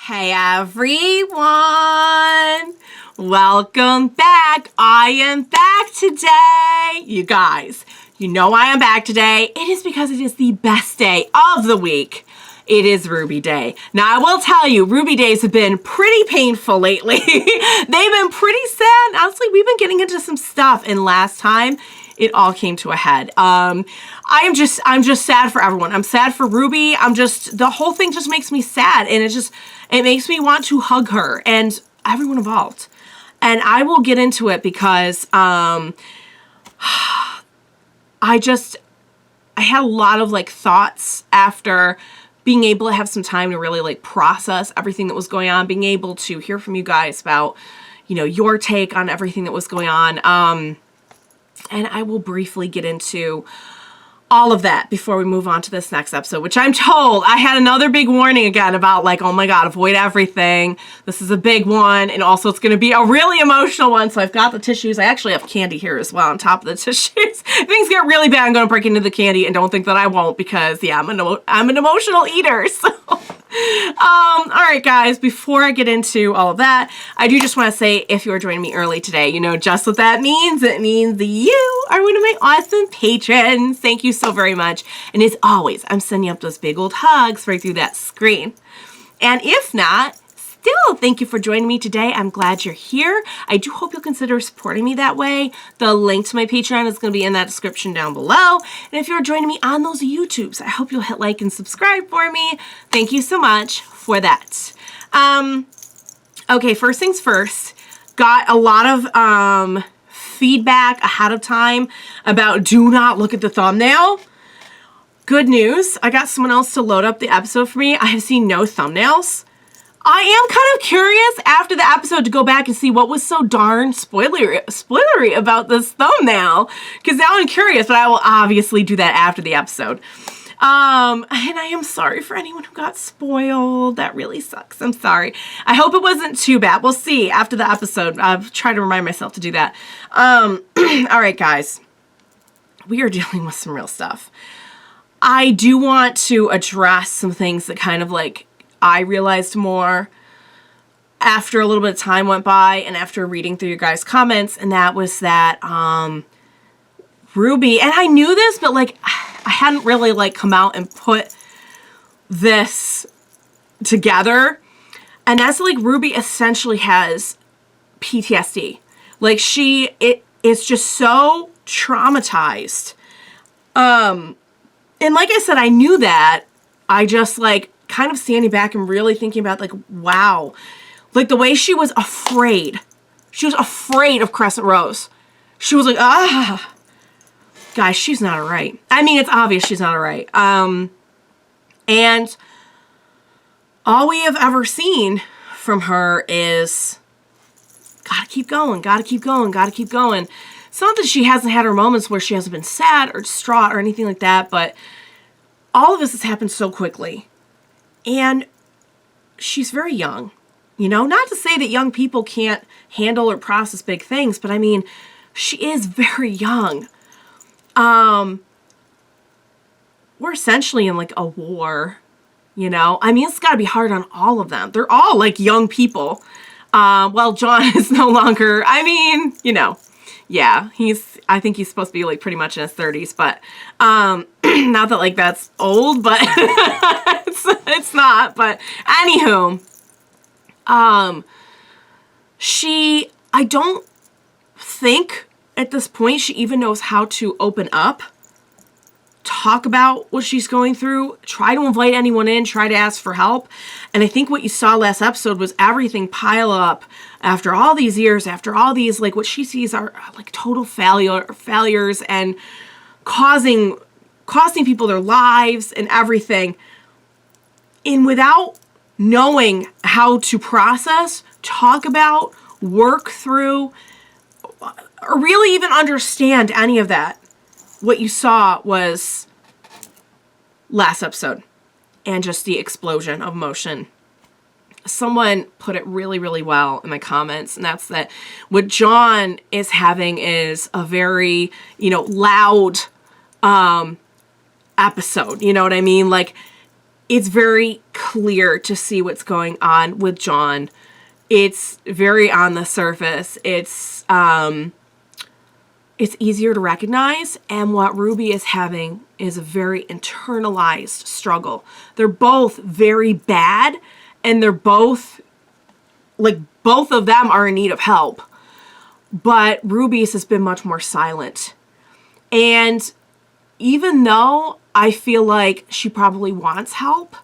Hey everyone! Welcome back. I am back today. You guys, you know why I'm back today. It is because it is the best day of the week. It is RWBY Day. Now I will tell you, RWBY days have been pretty painful lately. They've been pretty sad. Honestly, we've been getting into some stuff, and last time it all came to a head. I'm just sad for everyone. I'm sad for RWBY. The whole thing just makes me sad, and it makes me want to hug her and everyone involved. And I will get into it because I had a lot of thoughts after being able to have some time to really process everything that was going on, being able to hear from you guys about, your take on everything that was going on. And I will briefly get into all of that before we move on to this next episode, which I'm told I had another big warning again about oh my God, avoid everything. This is a big one. And also it's going to be a really emotional one. So I've got the tissues. I actually have candy here as well on top of the tissues. If things get really bad, I'm going to break into the candy, and don't think that I won't, because yeah, I'm an emotional eater. So, all right, guys, before I get into all of that, I do just want to say, if you're joining me early today, you know just what that means. It means that you are one of my awesome patrons. Thank you so very much. And as always, I'm sending up those big old hugs right through that screen. And if not, still, thank you for joining me today. I'm glad you're here. I do hope you'll consider supporting me that way. The link to my Patreon is going to be in that description down below. And if you're joining me on those YouTubes, I hope you'll hit like and subscribe for me. Thank you so much for that. Okay, first things first. Got a lot of feedback ahead of time about do not look at the thumbnail. Good news. I got someone else to load up the episode for me. I have seen no thumbnails. I am kind of curious after the episode to go back and see what was so darn spoilery about this thumbnail, because now I'm curious, but I will obviously do that after the episode. And I am sorry for anyone who got spoiled. That really sucks. I'm sorry. I hope it wasn't too bad. We'll see after the episode. I'll try to remind myself to do that. All right, guys. We are dealing with some real stuff. I do want to address some things that kind of I realized more after a little bit of time went by and after reading through your guys' comments, and that was that RWBY, and I knew this, but I hadn't really come out and put this together, and that's RWBY essentially has PTSD. It is just so traumatized. And like I said, I knew that. I just kind of standing back and really thinking about wow, the way she was afraid. She was afraid of Crescent Rose. She was guys, she's not all right. I mean, it's obvious she's not all right. And all we have ever seen from her is gotta keep going, gotta keep going, gotta keep going. It's not that she hasn't had her moments where she hasn't been sad or distraught or anything like that, but all of this has happened so quickly. And she's very young, not to say that young people can't handle or process big things, but I mean, she is very young. We're essentially in a war, I mean, it's gotta be hard on all of them. They're all young people. Well, John is no longer, I mean, yeah, I think he's supposed to be pretty much in his 30s, but, not that that's old, but it's not, but anywho, I don't think at this point she even knows how to open up, talk about what she's going through, try to invite anyone in, try to ask for help. And I think what you saw last episode was everything pile up after all these years, after all these, what she sees are total failures and costing people their lives and everything. And without knowing how to process, talk about, work through, or really even understand any of that, what you saw was last episode and just the explosion of emotion. Someone put it really, really well in my comments, and that's that what John is having is a very, loud episode. You know what I mean? It's very clear to see what's going on with John. It's very on the surface. It's easier to recognize, and what Ruby is having is a very internalized struggle. They're both very bad, and they're both, like, both of them are in need of help. But Ruby's has been much more silent. And even though I feel like she probably wants help,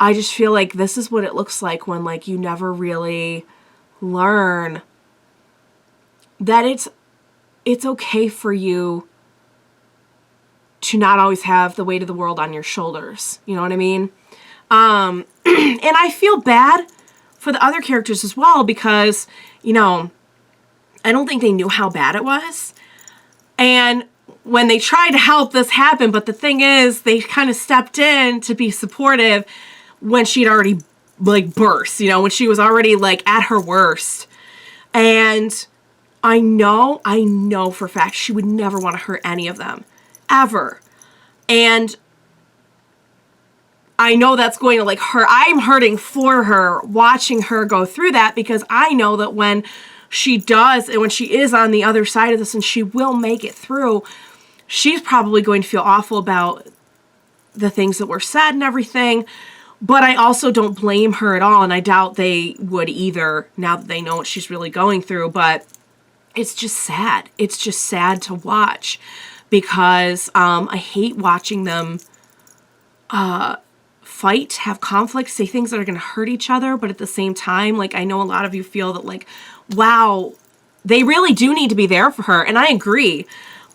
I just feel like this is what it looks like when, like, you never really learn that it's okay for you to not always have the weight of the world on your shoulders. You know what I mean? And I feel bad for the other characters as well because, you know, I don't think they knew how bad it was. And when they tried to help this happen, but the thing is, they kind of stepped in to be supportive when she'd already, like, burst, you know, when she was already, like, at her worst. And I know for a fact she would never want to hurt any of them, ever. And I know that's going to, like, hurt. I'm hurting for her, watching her go through that, because I know that when she does, and when she is on the other side of this, and she will make it through, she's probably going to feel awful about the things that were said and everything. But I also don't blame her at all, and I doubt they would either, now that they know what she's really going through. But it's just sad. It's just sad to watch, because I hate watching them fight, have conflict, say things that are going to hurt each other. But at the same time, like, I know a lot of you feel that, like, wow, they really do need to be there for her. And I agree.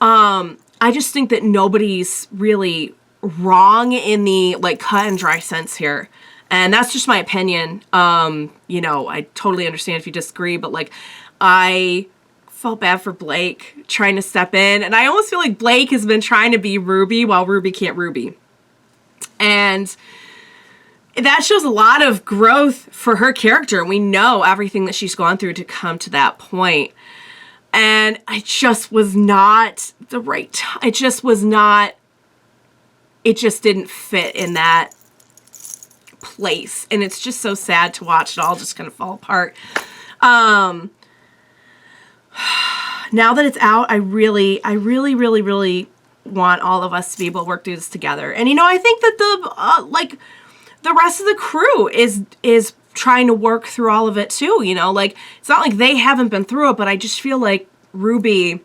I just think that nobody's really wrong in the, like, cut and dry sense here. And that's just my opinion. You know, I totally understand if you disagree, but, like, I felt bad for Blake trying to step in. And I almost feel like Blake has been trying to be Ruby while Ruby can't Ruby. And that shows a lot of growth for her character. We know everything that she's gone through to come to that point. And it just was not the right time. It just was not, it just didn't fit in that place. And it's just so sad to watch it all just kind of fall apart. Now that it's out, I really want all of us to be able to work through this together. And, you know, I think that the rest of the crew is trying to work through all of it too, you know, like, it's not like they haven't been through it, but I just feel like Ruby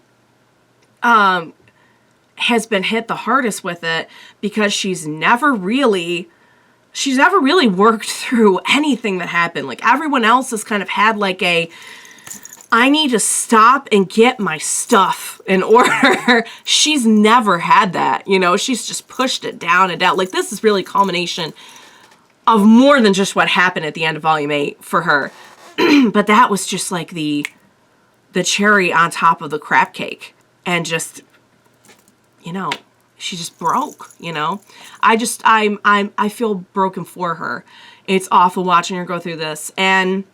has been hit the hardest with it, because she's never really worked through anything that happened. Like, everyone else has kind of had, like, I need to stop and get my stuff in order. She's never had that, you know, she's just pushed it down and down. Like, this is really culmination of more than just what happened at the end of Volume 8 for her. But that was just like the cherry on top of the crap cake. And just, you know, she just broke, you know. I feel broken for her. It's awful watching her go through this. And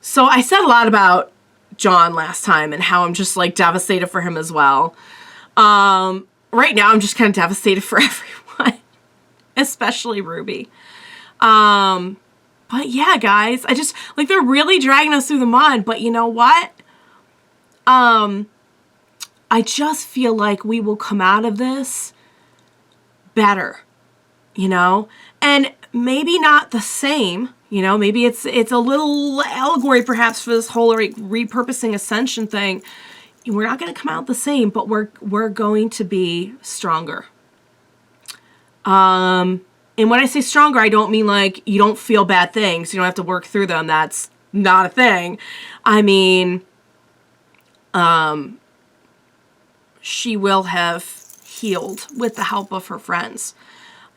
so I said a lot about John last time and how I'm just, like, devastated for him as well. Right now I'm just kind of devastated for everyone, especially Ruby. But yeah, guys, I just, like, they're really dragging us through the mud, but you know what? I just feel like we will come out of this better, you know? And maybe not the same, you know? Maybe it's a little allegory perhaps for this whole, like, repurposing Ascension thing. We're not going to come out the same, but we're going to be stronger. And when I say stronger, I don't mean, like, you don't feel bad things. You don't have to work through them. That's not a thing. I mean, she will have healed with the help of her friends.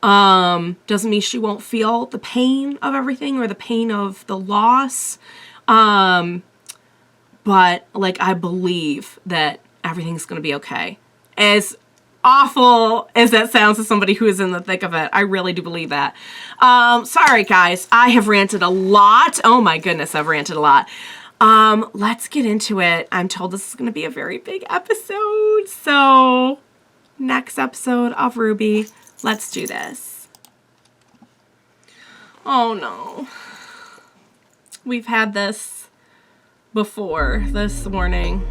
Doesn't mean she won't feel the pain of everything or the pain of the loss. But, like, I believe that everything's going to be okay. As awful as that sounds to somebody who is in the thick of it, I really do believe that. Sorry, guys. I have ranted a lot. Oh, my goodness, I've ranted a lot. Let's get into it. I'm told this is going to be a very big episode. So, next episode of RWBY, let's do this. Oh no. We've had this before this morning.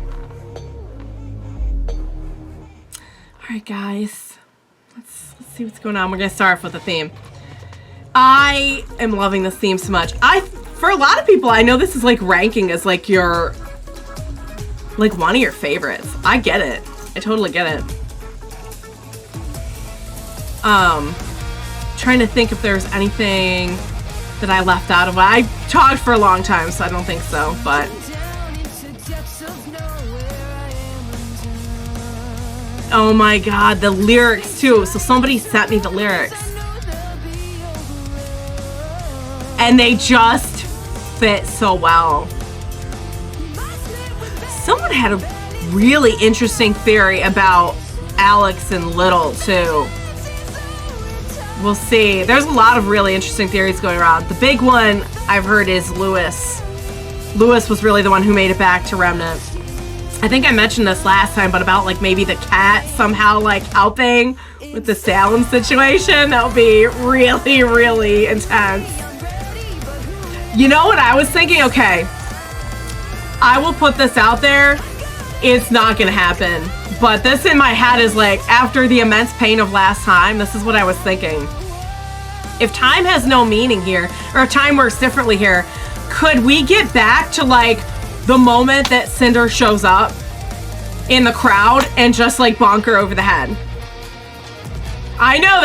Alright guys. Let's see what's going on. We're gonna start off with the theme. I am loving this theme so much. For a lot of people, I know this is like ranking as like your, like one of your favorites. I get it. I totally get it. Trying to think if there's anything that I left out of it. I talked for a long time, so I don't think so, but. Oh my god, the lyrics too. So somebody sent me the lyrics. And they just fit so well. Someone had a really interesting theory about Alex and Little too. We'll see. There's a lot of really interesting theories going around. The big one I've heard is Lewis. Lewis was really the one who made it back to Remnant. I think I mentioned this last time, but about like maybe the cat somehow like helping with the Salem situation. That would be really, really intense. You know what I was thinking? Okay, I will put this out there. It's not gonna happen. But this in my head is like, after the immense pain of last time, this is what I was thinking. If time has no meaning here, or if time works differently here, could we get back to like the moment that Cinder shows up in the crowd and just like bonk her over the head? I know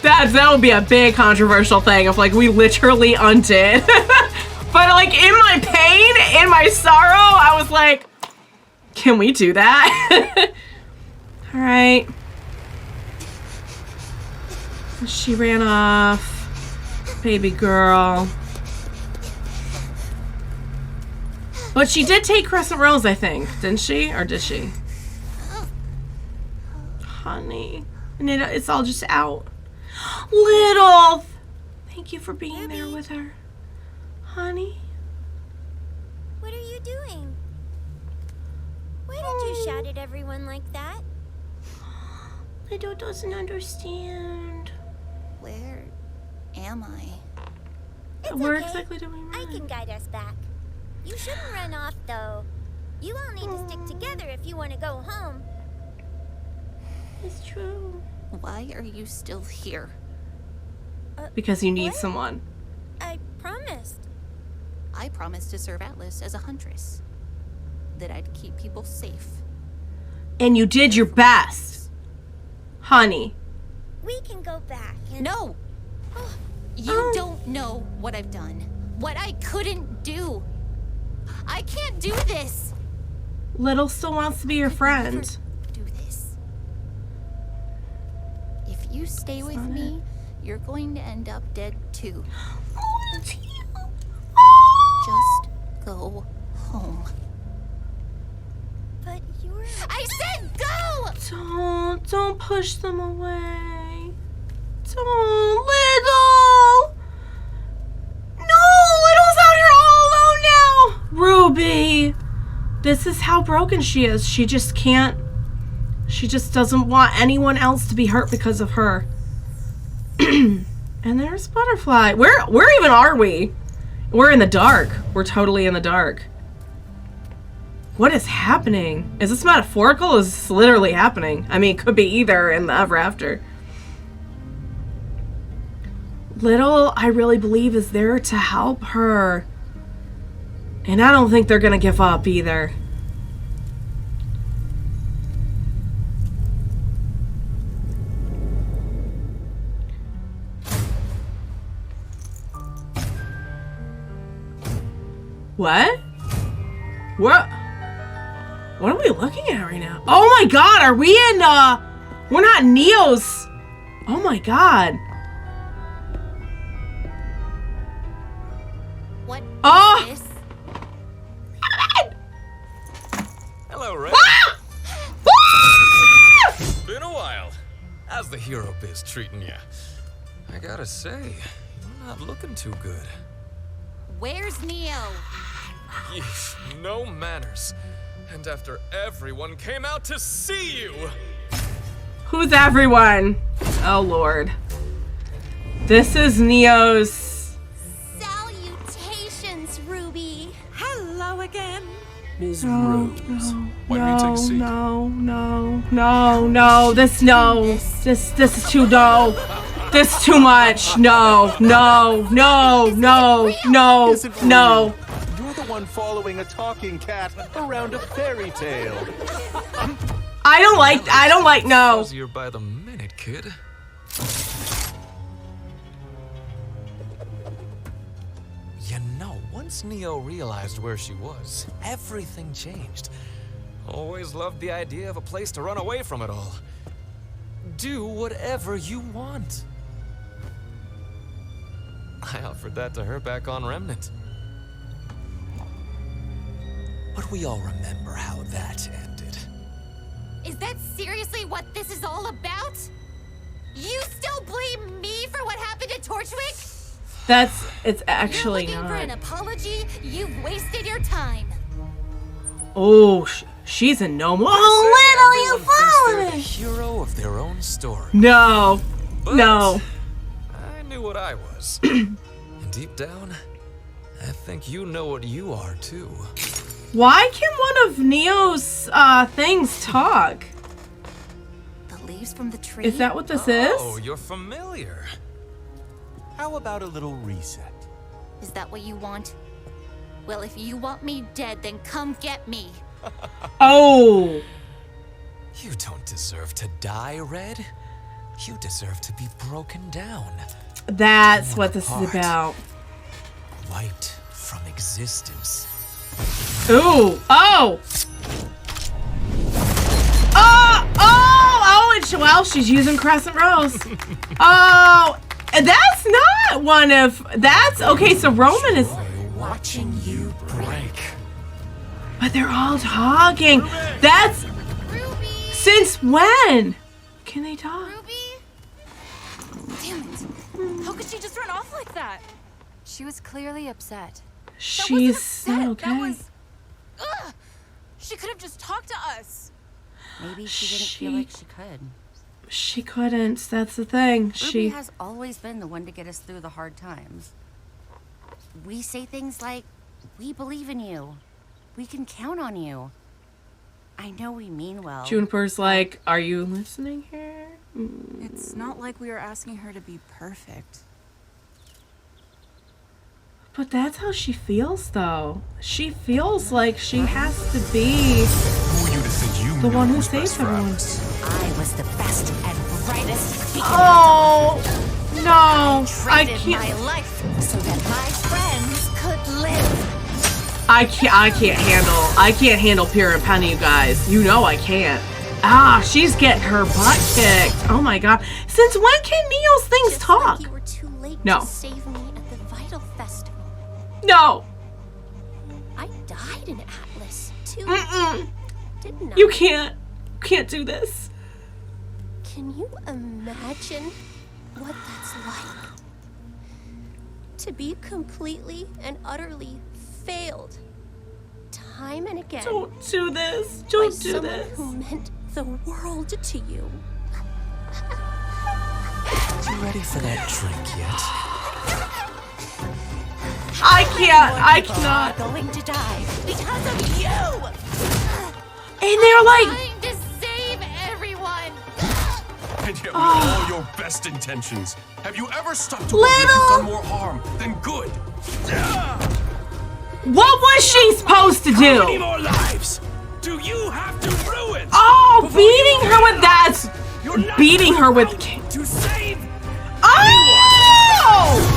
that would be a big controversial thing if like we literally undid. But like in my pain, in my sorrow, I was like, can we do that? All right. She ran off. Baby girl. But she did take Crescent Rose, I think. Didn't she? Or did she? Honey. And it's all just out. Little. Thank you for being there with her. Honey. What are you doing? Why did you shout at everyone like that? Little doesn't understand. Where am I? It's Where okay. exactly do we run? I can guide us back. You shouldn't run off, though. You all need to stick together if you want to go home. It's true. Why are you still here? Because you need what? someone. I promised. I promised to serve Atlas as a huntress. That I'd keep people safe. And you did your best. Honey. We can go back and... No! You don't know what I've done. What I couldn't do. I can't do this! Little still wants to be your friend. Do this. If you stay with me, you're going to end up dead too. Just go home. But you're... I said go! Don't push them away. Don't, Little. No, Little's out here all alone now. Ruby, this is how broken she is. She just can't. She just doesn't want anyone else to be hurt because of her. And there's Butterfly. Where even are we? We're in the dark. We're totally in the dark. What is happening? Is this metaphorical or is this literally happening? I mean, it could be either in the ever after. Little, I really believe, is there to help her. And I don't think they're gonna give up either. What? What are we looking at right now? Oh my god, are we in, we're not Neo's. Oh my god. What is this? Hello, Ray. Ah! Ah! Been a while. How's the hero biz treating you? I gotta say, you're not looking too good. Where's Neo? Yeesh, no manners. And after everyone came out to see you! Who's everyone? Oh lord. This is Neo's Neo's rose. Why don't we take a seat? No. This is too This is too much. No. You're the one following a talking cat around a fairy tale. I don't like no. Fuzzier by the minute, kid. You know, once Neo realized where she was, everything changed. Always loved the idea of a place to run away from it all. Do whatever you want. I offered that to her back on Remnant. But we all remember how that ended. Is that seriously what this is all about? You still blame me for what happened at Torchwick? It's actually You're looking for an not. apology? You've wasted your time. Oh, she's a gnome. Oh, Little, you They're the following? hero of their own story. No. But No. I knew what I was. And deep down, I think you know what you are too. Why can one of Neo's things talk? The leaves from the tree? Is that what this Oh, is? you're familiar. How about a little reset? Is that what you want? Well, if you want me dead, then come get me. Oh. You don't deserve to die, Red. You deserve to be broken down. That's what this is Apart. about. Wiped from existence. Ooh. Oh. Well, she's using Crescent Rose. Oh, that's not one of, that's, okay, so Roman is, Watching you break. but they're all talking. That's, Ruby! since when? Can they talk? Ruby! Damn it. How could she just run off like that? She was clearly upset. She's not okay. Ugh! She could have just talked to us. Maybe she didn't feel like she could. She couldn't, that's the thing. Ruby has always been the one to get us through the hard times. We say things like, we believe in you. We can count on you. I know we mean well. Juniper's like, are you listening here? It's not like we are asking her to be perfect. But that's how she feels, though. She feels like she has to be Who are you to think you the knew one who was saves best for everyone. Alice? I was the best and brightest. Oh, no, I Traded can't. my life so that my friends could live. I can't handle Pyrrha and Penny, you guys. You know I can't. Ah, she's getting her butt kicked. Oh my god. Since when can Neo's things Just talk? like you were too late No. to save me at the Vital Festival. No. I died in Atlas, too. Mm-mm. Didn't I? You can't do this. Can you imagine what that's like? To be completely and utterly failed. Time and again. Don't do this. by Don't do someone this. who meant the world to you. You ready for that drink yet? I cannot. Going to die because of you. And they're like, Trying to save everyone. And yet with all your best intentions, have you ever stopped to Little- wonder if you've done more harm than good? what was she supposed to How many do? more lives do you have to ruin? Oh, beating her with that's You're not beating her with. out to save. Oh!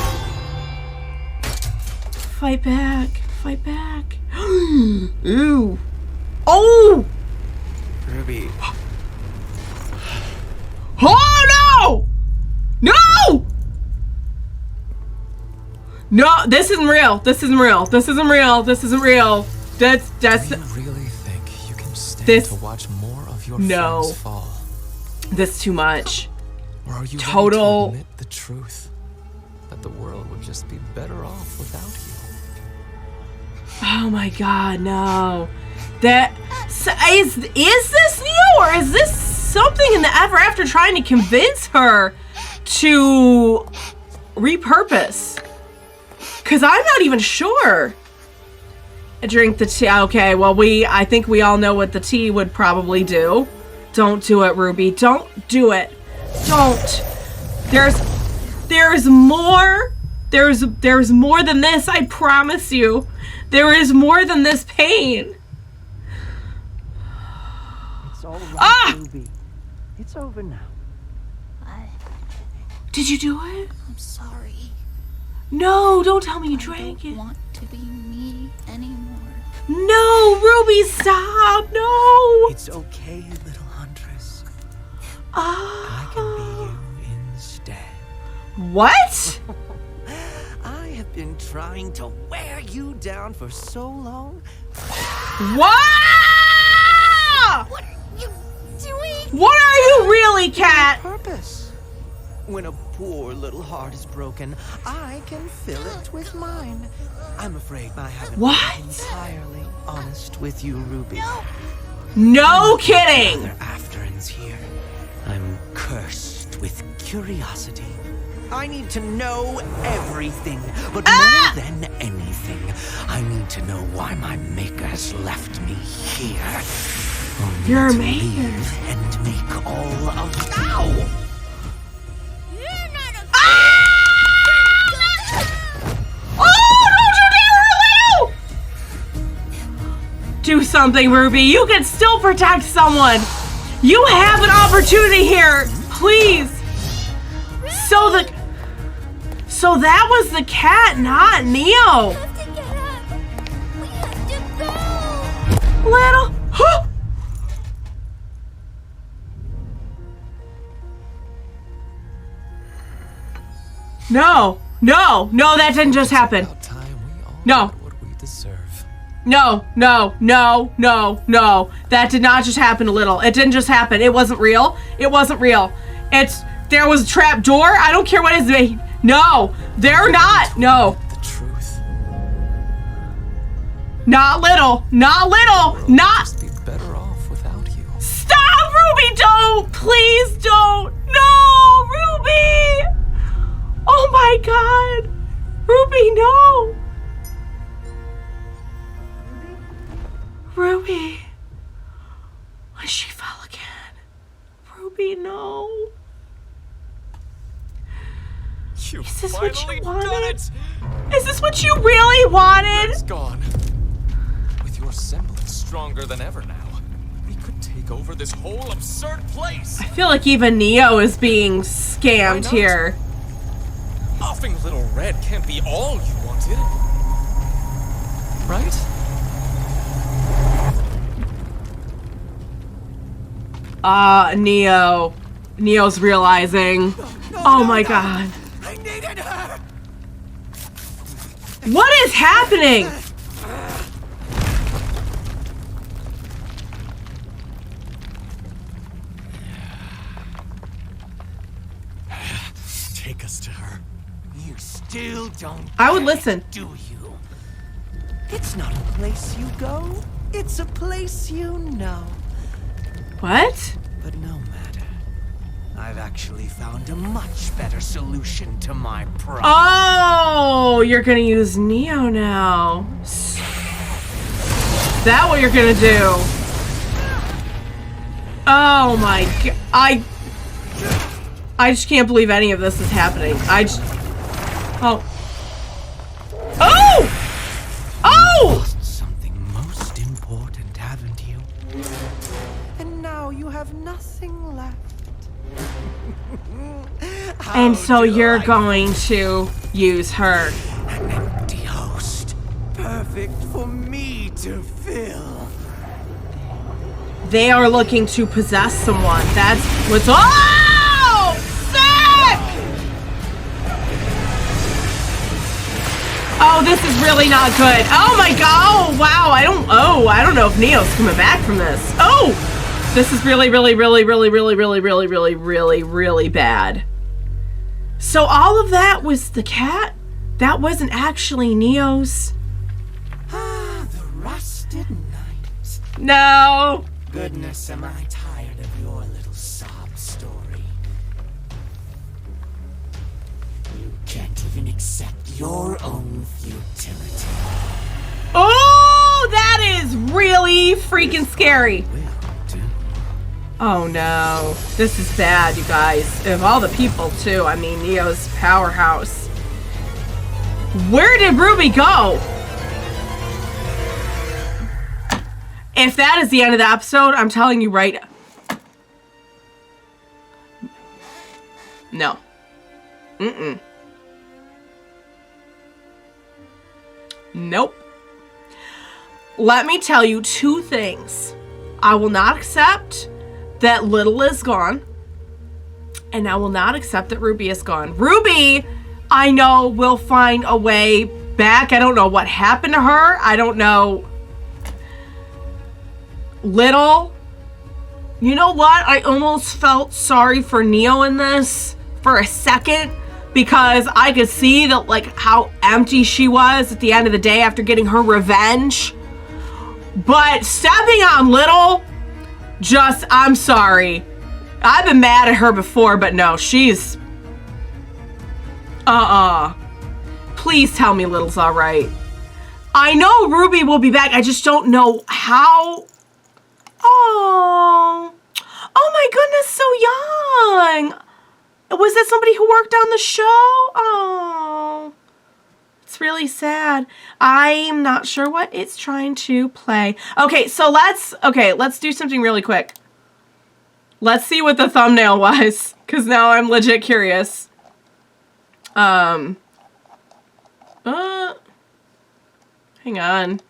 Fight back. Fight back. Ooh. Oh! Ruby, Oh no! No! No, this isn't real. This isn't real. This isn't real. This isn't real. That's Do you really think you can stand This- to watch more of your No. friends fall? this too much. Or are you Total- ready to admit the truth? That the world would just be better off without you? Oh my god, no. That is this Neo, or is this something in the Ever After trying to convince her to repurpose? Cause I'm not even sure. Drink the tea. Okay, well, I think we all know what the tea would probably do. Don't do it, Ruby. Don't do it. Don't. There's more. There's more than this, I promise you. There is more than this pain. It's all right, Ruby. It's over now. Did you do it? I'm sorry. No, don't tell me you drank I it. don't want to be me anymore. No, Ruby, stop. No. It's okay, little huntress. Ah. I can be you instead. What? I have been trying to wear you down for so long. What? What are you doing? What are you really, Cat? Purpose. When a poor little heart is broken, I can fill it with mine. I'm afraid I haven't What? been entirely honest with you, Ruby. No kidding. Other afterins here. I'm cursed with curiosity. I need to know everything, but more than anything, I need to know why my makers left me here. Only Your to makers. leave and make all of now. You're not a Oh, don't you dare, Leo! Do something, Ruby. You can still protect someone. You have an opportunity here. Please. So that was the cat, not Neo. We have to get up. We have to go. Little. No, that didn't just happen. About time we all No. get what we deserve. No. That did not just happen a little. It didn't just happen. It wasn't real. There was a trap door. I don't care what it is. No, they're not. No, The truth. not little. Not. Just be better off without you. Stop, Ruby, don't. Please don't. No, Ruby. Oh my God. Ruby, no. Ruby. When she fell again. Ruby, no. You Is this what finally you done wanted? it! Is this what you really wanted? It's gone. With your semblance stronger than ever now, we could take over this whole absurd place. I feel like even Neo is being Why scammed not? here. Offing Little Red can't be all you wanted. Right? Neo. Neo's realizing. Oh my God. I needed her. What is happening? Take us to her. You still don't. I would get listen. it, do you? It's not a place you go. It's a place you know. What? But no matter. I've actually found a much better solution to my problem. Oh, you're gonna use Neo now. That what you're gonna do? Oh my God. I just can't believe any of this is happening. Oh. Lost something most important, haven't you? And now you have nothing left. And so How you're delightful. going to use her. An empty host. Perfect for me to fill. They are looking to possess someone. That's what's. Oh! Sick! Oh, this is really not good. Oh my God! Oh wow! I don't know if Neo's coming back from this. Oh, this is really bad. So all of that was the cat. That wasn't actually Neo's. Ah, the rusted night. No. Goodness, am I tired of your little sob story. You can't even accept your own futility. Oh! Oh, that is really freaking scary. Oh no, this is bad, you guys. Of all the people too, I mean, Neo's powerhouse. Where did RWBY go? If that is the end of the episode, I'm telling you right. No. Nope. Let me tell you two things. I will not accept that Little is gone, and I will not accept that RWBY is gone. RWBY, I know, will find a way back. I don't know what happened to her. I don't know. Little, you know what? I almost felt sorry for Neo in this for a second, because I could see that, like, how empty she was at the end of the day after getting her revenge. But stepping on Little, just, I'm sorry. I've been mad at her before, but no, she's... Please tell me Little's alright. I know RWBY will be back, I just don't know how... Oh my goodness, so young. Was that somebody who worked on the show? Oh, it's really sad. I'm not sure what it's trying to play. Okay, so let's do something really quick. Let's see what the thumbnail was, because now I'm legit curious. Hang on.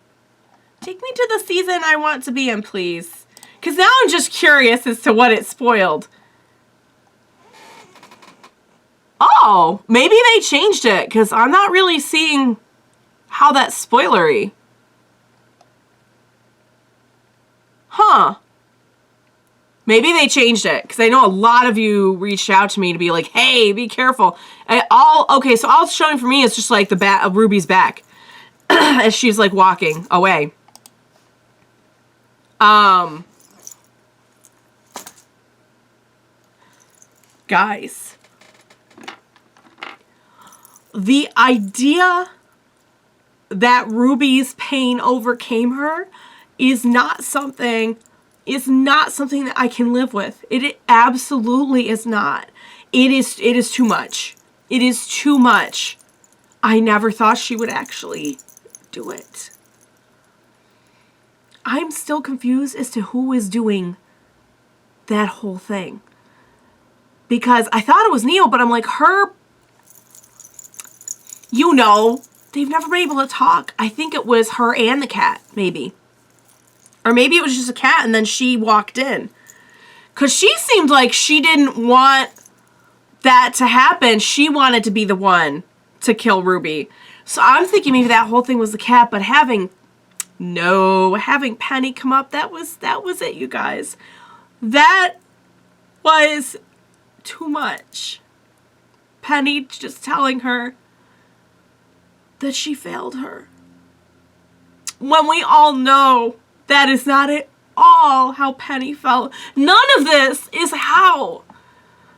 Take me to the season I want to be in, please. Because now I'm just curious as to what it spoiled. Oh, maybe they changed it, because I'm not really seeing how that's spoilery. Huh. Maybe they changed it, because I know a lot of you reached out to me to be like, hey, be careful. Okay, so all it's showing for me is just like the back of RWBY's back as she's like walking away. Guys, the idea that RWBY's pain overcame her is not something that I can live with. It absolutely is not. It is too much. It is too much. I never thought she would actually do it. I'm still confused as to who is doing that whole thing. Because I thought it was Neo, but I'm like, her, you know, they've never been able to talk. I think it was her and the cat, maybe. Or maybe it was just a cat and then she walked in. Because she seemed like she didn't want that to happen. She wanted to be the one to kill RWBY. So I'm thinking maybe that whole thing was the cat, but having Penny come up, that was it, you guys. That was too much. Penny just telling her that she failed her. When we all know that is not at all how Penny felt. None of this is how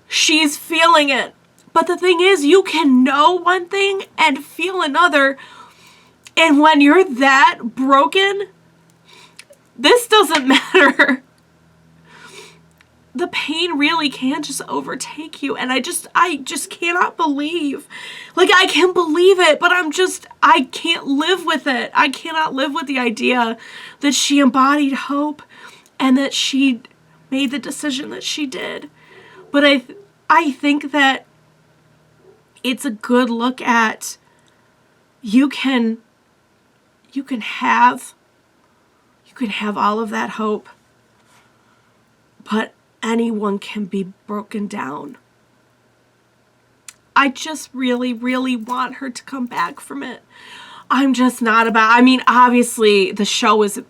she's feeling it. But the thing is, you can know one thing and feel another. And when you're that broken, this doesn't matter. The pain really can just overtake you. And I just cannot believe. Like, I can believe it, but I can't live with it. I cannot live with the idea that she embodied hope and that she made the decision that she did. But I think that it's a good look at you can have all of that hope, but anyone can be broken down. I just really, really want her to come back from it. I'm just not I mean, obviously the show is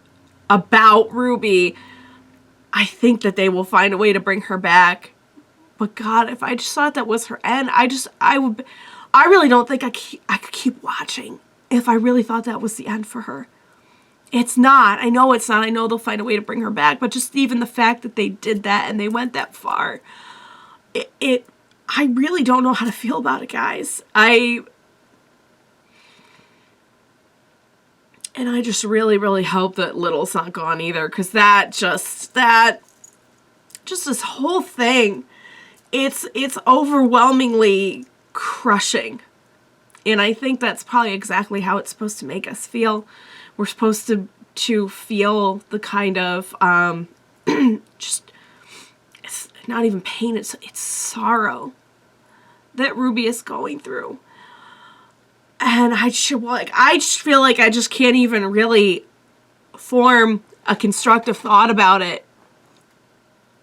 about RWBY. I think that they will find a way to bring her back. But God, if I just thought that was her end, I really don't think I could keep watching if I really thought that was the end for her. It's not. I know it's not. I know they'll find a way to bring her back. But just even the fact that they did that and they went that far, I really don't know how to feel about it, guys. And I just really, really hope that Little's not gone either, because just this whole thing, it's overwhelmingly crushing. And I think that's probably exactly how it's supposed to make us feel. We're supposed to feel the kind of, just, it's not even pain, it's sorrow that Ruby is going through. And I just feel like I just can't even really form a constructive thought about it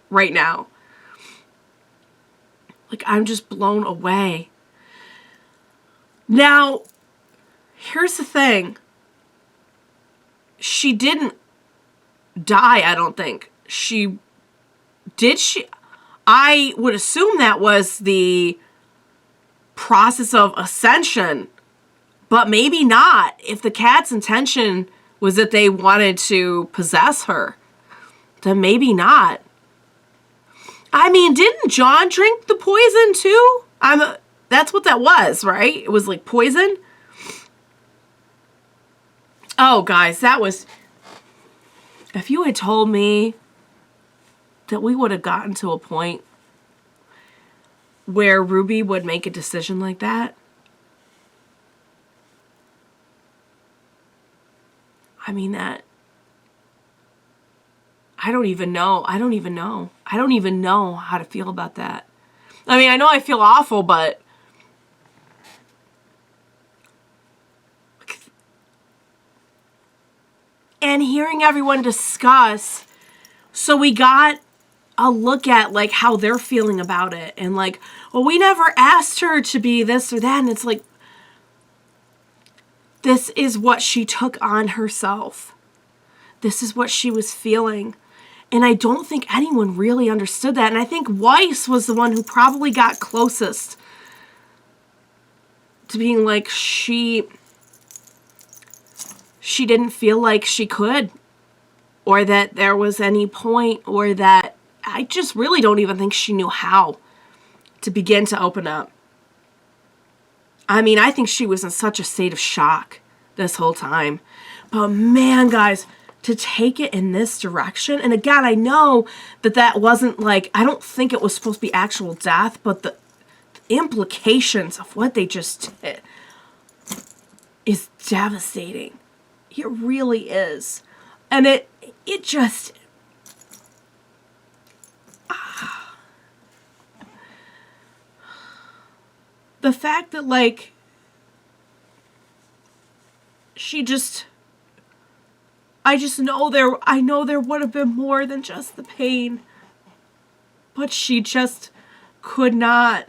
right now. Like, I'm just blown away. Now, here's the thing. She didn't die, I don't think. I would assume that was the process of ascension, but maybe not. If the cat's intention was that they wanted to possess her, then maybe not. I mean, didn't John drink the poison too? That's what that was, right? It was like poison. Oh, guys, if you had told me that we would have gotten to a point where Ruby would make a decision like that, I mean, I don't even know how to feel about that. I mean, I know I feel awful, but and hearing everyone discuss, so we got a look at like how they're feeling about it, and like, well, we never asked her to be this or that, and it's like, this is what she took on herself. This is what she was feeling. And I don't think anyone really understood that. And I think Weiss was the one who probably got closest to being like, she didn't feel like she could, or that there was any point, or that I just really don't even think she knew how to begin to open up. I mean, I think she was in such a state of shock this whole time. But man, guys, to take it in this direction, and again, I know that wasn't like, I don't think it was supposed to be actual death, but the implications of what they just did is devastating. It really is. And it just, the fact that, like, I know there would have been more than just the pain, but she just could not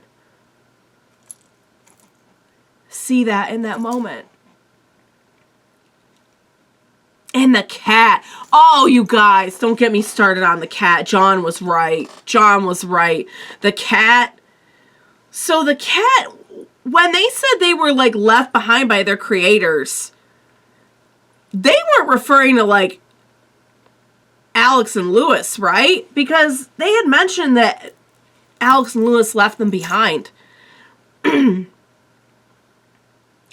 see that in that moment. And the cat. Oh, you guys, don't get me started on the cat. John was right. The cat. So the cat, when they said they were like left behind by their creators, they weren't referring to like Alex and Lewis, right? Because they had mentioned that Alex and Lewis left them behind. And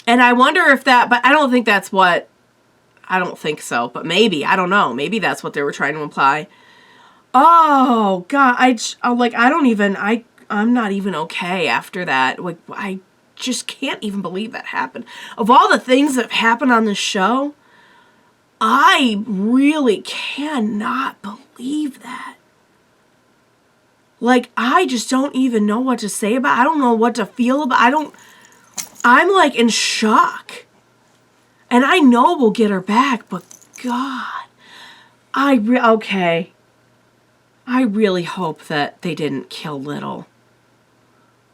I wonder if that, but I don't think that's what, I don't think so, but maybe, I don't know. Maybe that's what they were trying to imply. Oh, God, I'm not even okay after that. Like, I just can't even believe that happened. Of all the things that have happened on this show, I really cannot believe that. Like, I just don't even know what to say about it. I don't know what to feel about. I'm like in shock. And I know we'll get her back, but God, okay. I really hope that they didn't kill Little.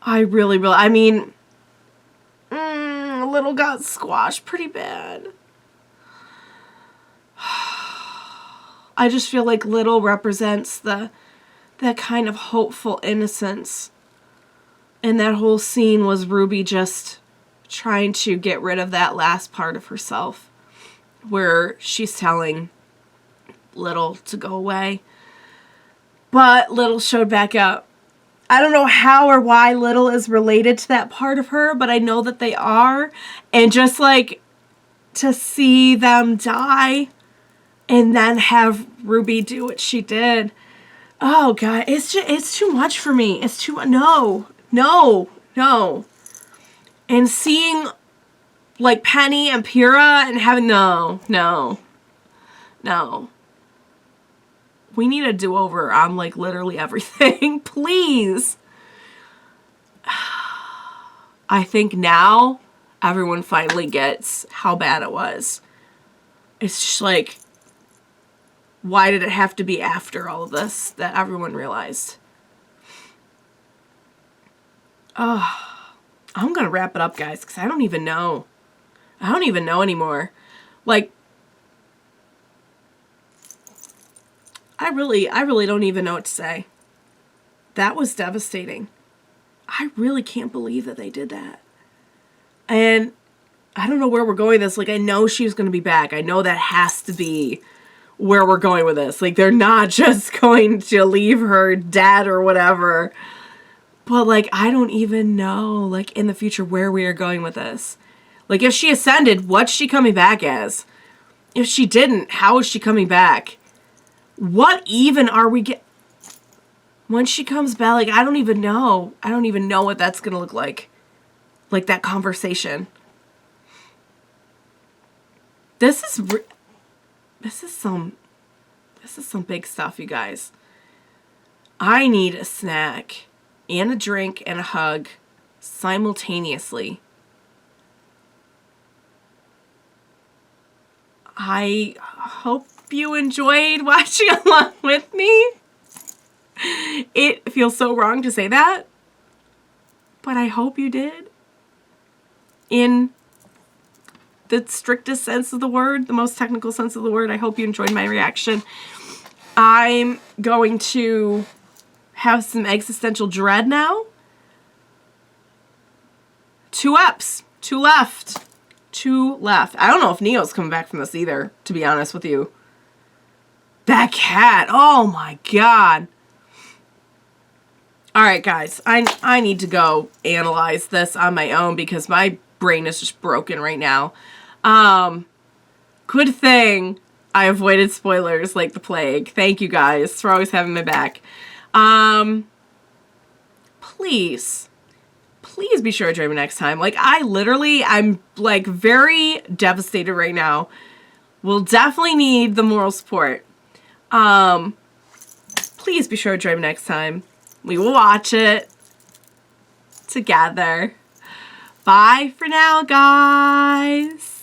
I mean, Little got squashed pretty bad. I just feel like Little represents that kind of hopeful innocence. And that whole scene was Ruby just trying to get rid of that last part of herself, where she's telling Little to go away. But Little showed back up. I don't know how or why Little is related to that part of her, but I know that they are. And just like to see them die and then have Ruby do what she did. Oh God, it's too much for me. It's too, no. And seeing like Penny and Pyrrha and having, no. We need a do-over on like literally everything, please. I think now everyone finally gets how bad it was. It's just like, why did it have to be after all of this that everyone realized? Oh, I'm going to wrap it up, guys, because I don't even know. I don't even know anymore. Like, I really don't even know what to say. That was devastating. I really can't believe that they did that. And I don't know where we're going with this. Like, I know she's going to be back. I know that has to be where we're going with this. Like, they're not just going to leave her dead or whatever. But, like, I don't even know, like, in the future where we are going with this. Like, if she ascended, what's she coming back as? If she didn't, how is she coming back? What even are we when she comes back? Like, I don't even know. I don't even know what that's gonna look like. Like, that conversation. This is some big stuff, you guys. I need a snack and a drink and a hug simultaneously. I hope you enjoyed watching along with me. It feels so wrong to say that, but I hope you did. In the strictest sense of the word, the most technical sense of the word, I hope you enjoyed my reaction. I'm going to have some existential dread now. 2 eps, 2 left. 2 left. I don't know if Neo's coming back from this either, to be honest with you. That cat. Oh my God. All right, guys. I need to go analyze this on my own because my brain is just broken right now. Good thing I avoided spoilers like the plague. Thank you guys for always having my back. Please be sure to join me next time. Like, I'm like very devastated right now. We'll definitely need the moral support. Please be sure to join me next time. We will watch it together. Bye for now, guys.